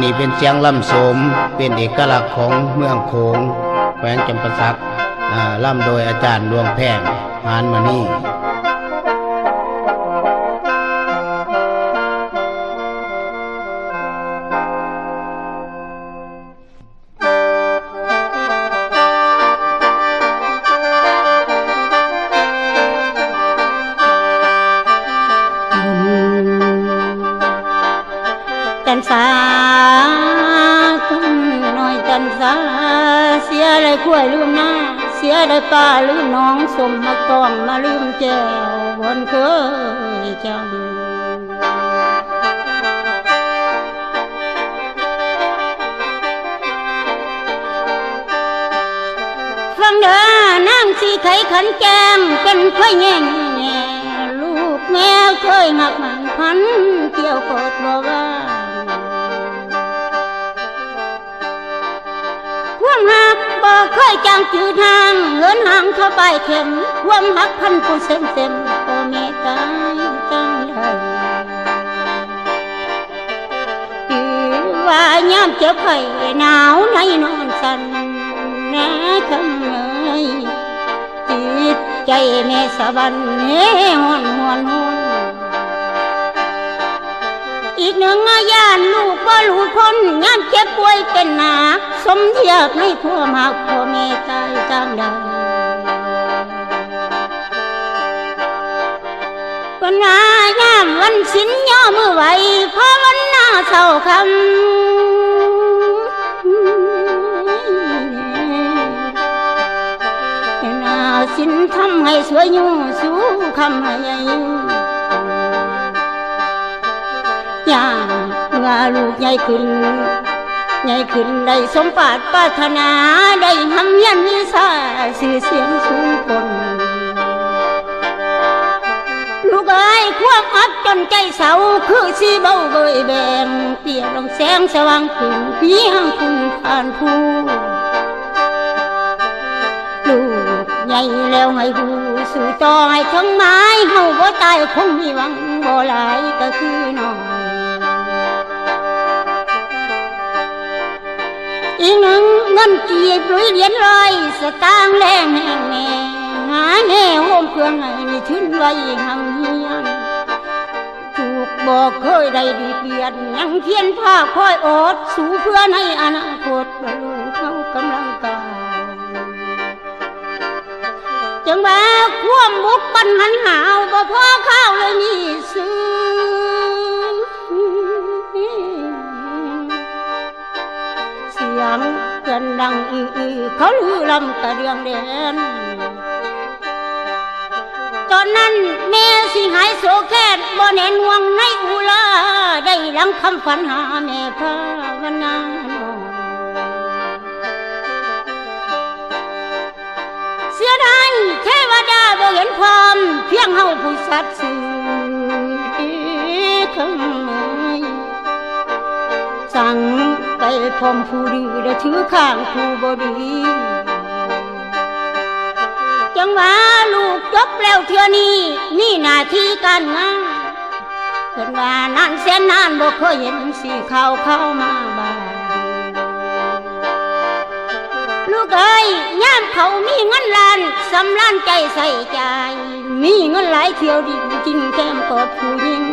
นี่เป็นเสียงล่ำโสมเป็นเอกลักษณ์ของเมืองโขงแขวงจำปาสักล่ำโดยอาจารย์ดวงแพงหานมณีจันสาต้นน้อยจันสาเสียเลยกล้วยลืมหน้าเสียเลยป้าลืมน้องสมมาต้องมาลืมแก้วบนเคยจำฟังเด้อนางสีไข่ขันแกงเป็นไข่แง่แง่ลูกแม่เคยหักมันพันเกี่ยวกดบ่ว่าความหักบ่เคยจางจืดห่างเหินห่างเข้าไปเข็มความหักพันผู้เต็มโอเมตายตั้งเลยจือว่ายามเจ็บไข้หนาวในนอนสั่นแน่คำเอ่ยจิตใจแม่สะบันเฮ้หวนอีกหนึ่งย่านลูกบ่รู้พ้นงานเจ็บป่วยเป็นหนักสมเทียบในความหักพ่อแม่ตายตามใดวันนายามวันสินย่อมือไหวเพราะวันหน้าเศร้าคำหน้าสินทำให้สวยอยู่สู้คำให้ย่าเมื่อลูกใหญ่ขึ้นได้สมปรารถนาได้ทำยันวิชาสื่อเสียงสูงคนลูกเอ้ยความอับจนใจเศร้าคือสีเบาเบยแบงเปลี่ยนลงแสงสว่างขึ้นเพียงคุณผ่านผู้ลูกใหญ่แล้วให้ดูสู่ต่อให้ทั้งไม้เฮาบ่ตายคงมีหวังบ่หลายก็คือน้องอีกหนึ่งเงินกีบลุยเหรียญลอยสตางค์แรงแห่งแม่หาแน่โฮมเครื่องให้มีชื้นไว้หำเฮียนถูกบอกเคยได้ดีเปลี่ยนยังเพียนผ้าคอยอดสู้เพื่อในอนาคตลูกเขากำลังกายจังว่าความบุกปันหันหาวบ่พอข้าวเลยมีซื้อเสียงเกินดังเขาลือลำกระเดืองเด่นตอนนั้นแม่สิหายโศกแค้นบ่แน่นห่วงในอุลาได้ลังคำฝันหาแม่ภาวนาเสียดายเทวดาบ่เห็นพร้อมเพียงเฮาผู้สัตย์ซื่อคำสั่งไปพร้อมผู้ดีและถือข้างผู้บ่ดีจังว่าลูกจบแล้วเทื่อนี้นี่หน้าที่การงานเพิ่นว่านานแสนนานบ่เคยเห็นสิเข้ามาบ้านลูกเอ้ยยามเขามีเงินล้านสำล้านใจใส่ใจมีเงินหลายเที่ยวดิจริงแก้มกอดผู้หญิง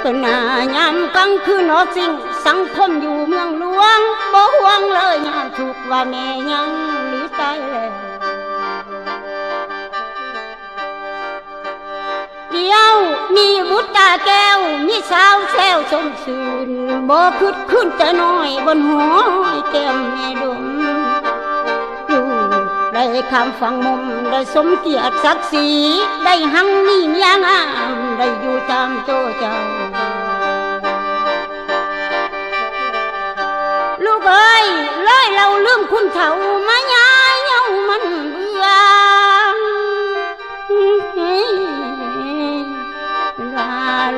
เป็นหน้ายามกลางคืนออกสิ่งสังคมอยู่เมืองหลวงบ่ห่วงเลยงานถูกว่าแม่ยังหรือตายแล้วเดียวมีบุตรตาแก้วมีสาวแซวสมชื่นบ่คึดขึ้นแต่น้อยบนหัวแก้มแม่ดมลูกได้คำฟังมุมได้สมเกียรติศักดิ์ศรีได้หังนี่เมียงามได้อยู่ตามโตเจ้าลูกเอ้ยเลยเราลืมคุณเขามายายเย้ามันเบื่อ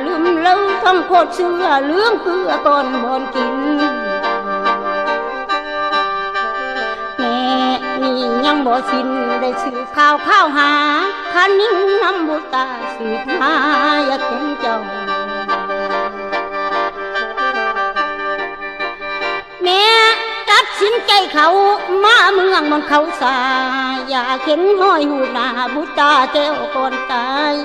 ลืมเล่าทั้งโคตรเชื่อเรื่องเกลือก่อนบอนกินแม่นี่ยังบ่สิ้นได้สื่อข่าวหาคันนิ่งน้ำบุตาสืบหาอยากเห็นเจ้า แม่ตัดสินใจเขามาเมืองมันเขาสาอยากเห็นห้อยหูหน้าบุตาแก้วก่อนตาย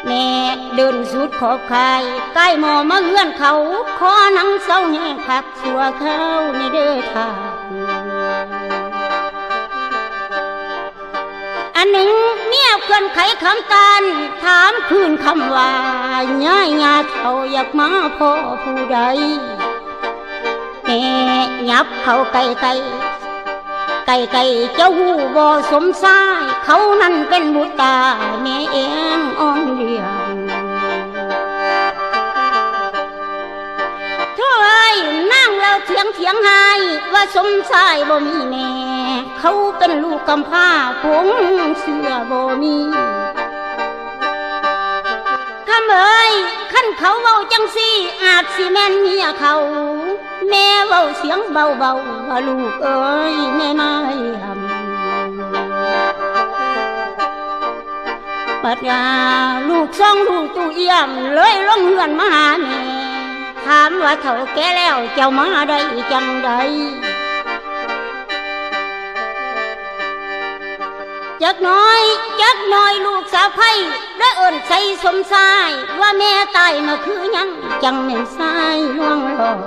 แม่เดินสุดขอบคายใกล้หมอมาเอื้อนเขาขอนังเศร้าแห้งผักสัวเขาในเด้อทางอันหนึ่งเมียเพื่อนไขคำตาลถามคืนคำว่าย่ายญาเขาอยากมาพ่อผู้ใดแม่ยับเขาไก่เจ้าหูบ่สมสายเขานั่นเป็นบุตรตาแม่เองอ่อนเดียวเท่าไรนั่งแล้วเถียงหายว่าสมสายบ่มีแม่เขาเป็นลูกกำพร้าผงเสื้อบ่มีคำเอ้ยขั้นเขาเว้าจังสิอาจสิแม่นเมียเขาแม่เว้าเสียงเบาว่าลูกเอ้ยแม่นายปัดยาลูกซ่องลูกตู้เอี่ยมเลยลงเฮือนมาหาแม่ถามว่าเฒ่าแก่แล้วเจ้ามาได้จังใดจักหน้อยลูกสาวไผ่ได้เอิ้นใส่สมสายว่าแม่ตายมาคือยังจังแม่นสายล่วงหลอก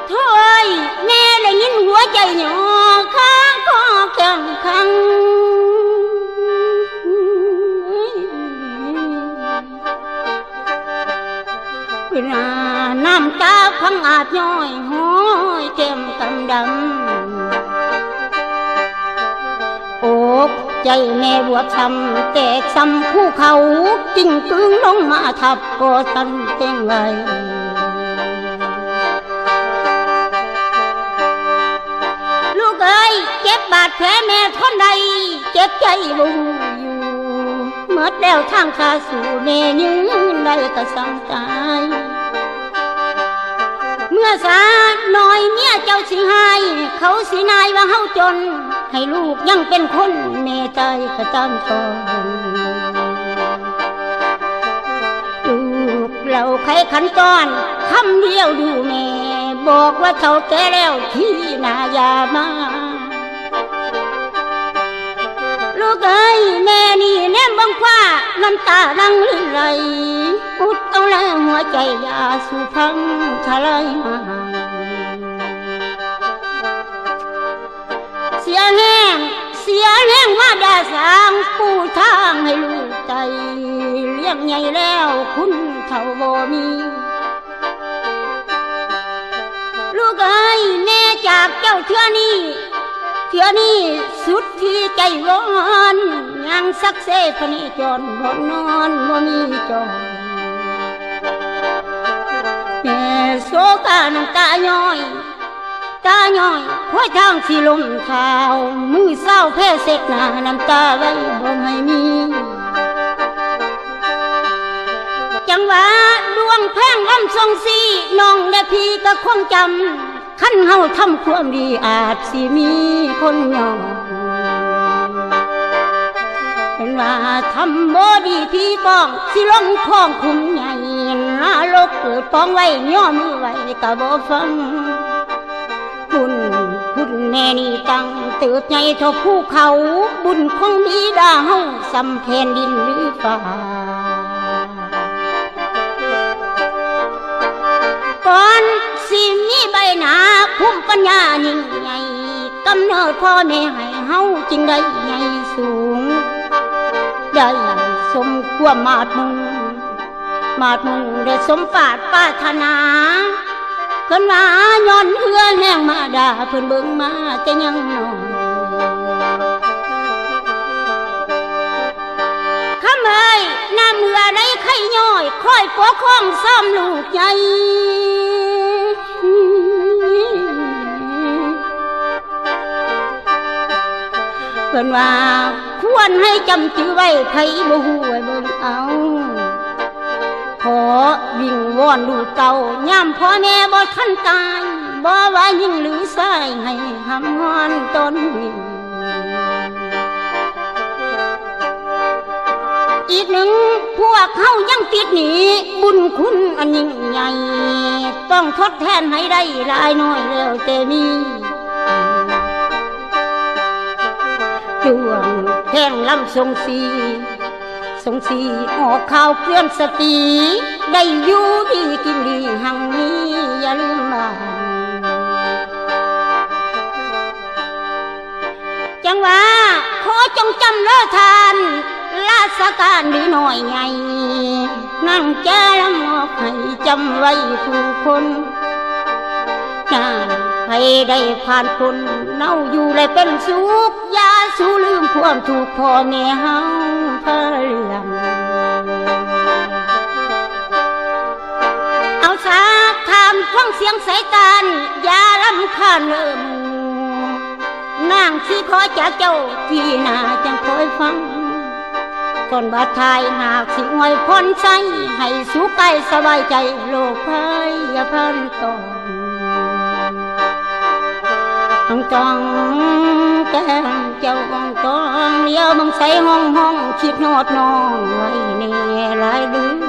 โถ่เอ้ยแม่ได้ยินหัวใจหยอข้างคอแข็งขังเวลาน้ำตาพังอาจย้อยห้อยแก้มกำดำอกใจแม่บวบช้ำแตกซ้ำภูเขาจิ้งกึ้งลงมาทับก็ตันเต็งไว้ลูกเอ้ยเจ็บบาดแผลแม่ทนใดเจ็บใจบุอยู่เมื่อแล้วทางขาสู่แม่ยืนได้ก็สั่งตายเมื่อสาหน่อยเมียเจ้าสิหายเขาสินายว่าเฮาจนให้ลูกยังเป็นคนแม่ใจก็ตามตอนลูกเราใครขันตอนคำเดียวดูแม่บอกว่าเฒ่าแก่แล้วที่นายามาลูกเอ้ยแม่นี่แนมบังฟ้าน้ำตาดังไหลอุดเอาแล้วหัวใจยาสู่พังทลายมาเสียแห้งว่าด่าสางปูทางให้ลูกใจเลี้ยงใหญ่แล้วคุณเฒ่าบ่มีลูกเอ้ยแม่จากเจ้าเทื่อนี้สุดที่ใจร้อนยังสักเซพนิจรบ่นอนบ่มีจรแม่โศกาน้ำตาย้อยค่อยทางสิลมข่าวมือเศร้าแพ้เสกหน้าน้ำตาไว้บ่ให้มีจังหวะดวงแพงลำทรงสีน้องและพี่ก็คงจำขั้นเฮาทำความดีอาจสิมีคนยอมเป็นว่าทำบ่ดีพี่ป้องสิลงคลองคุมใหญ่นรกเกิดป้องไว้ย่อมือไว้ก็บ่ฟังคุณแม่นี่ตั้งเติบใหญ่เท่าภูเขาบุญของบิดาเฮาสำแผ่นดินหรือฟ้าก่อนสิมีใบหน้าภูมิปัญญายิ่งใหญ่กำเนิดพ่อแม่ให้เฮาจึงได้ใหญ่สูงได้สมความมาดมุ่งได้สมปรารถนาเพิ่นว่าย้อนเฮือแห้งมาด่าเพิ่นเบิ่งมาแต่ยังน้อยคำเอ้ยน้ำเมื่อใดไข่ย่อยค่อยปกครองซ้ำลูกใหญ่เพิ่นว่าควรให้จำจือไว้ไผบ่ฮู้ไว้เบิ่งเอาขอวิ่งวอนลูกเก่าย่ำพ่อแม่บ่ทันตายบ่ว่ายิ่งหรือสายให้หำฮอนตน อีกหนึ่งพวกเขายังติดหนีบุญคุณอันยิ่งใหญ่ต้องทดแทนให้ได้หลายน้อยแล้วแต่มีจวงแท่งลำทรงสีออกข่าวเคลื่อนสติได้อยู่ดีกินดีหังนี้อย่าลืมบ้านจังว่าขอจงจำเลิศทานราชการหรือหน่อยไงนั่งแจลำมอบให้จำไว้ผู้คนน่าให้ได้ผ่านคนเน่าอยู่เลยเป็นสุขอย่าสู้ลืมความถูกพ่อแม่เฮาพาเรือนเอาสาทำฟังเสียงสายการอย่ารำคาญเริ่มนางสิขอจากเจ้าที่นาจังคอยฟังก่อนบาดทายหากสิอวยพรใจให้สุขกายสบายใจโลกภัยอย่าพันต่อต้องจองแก้มเจ้าบองตองเลี้ยวบังใสห้องคิดนอดน้องไว้ในหลายเดือน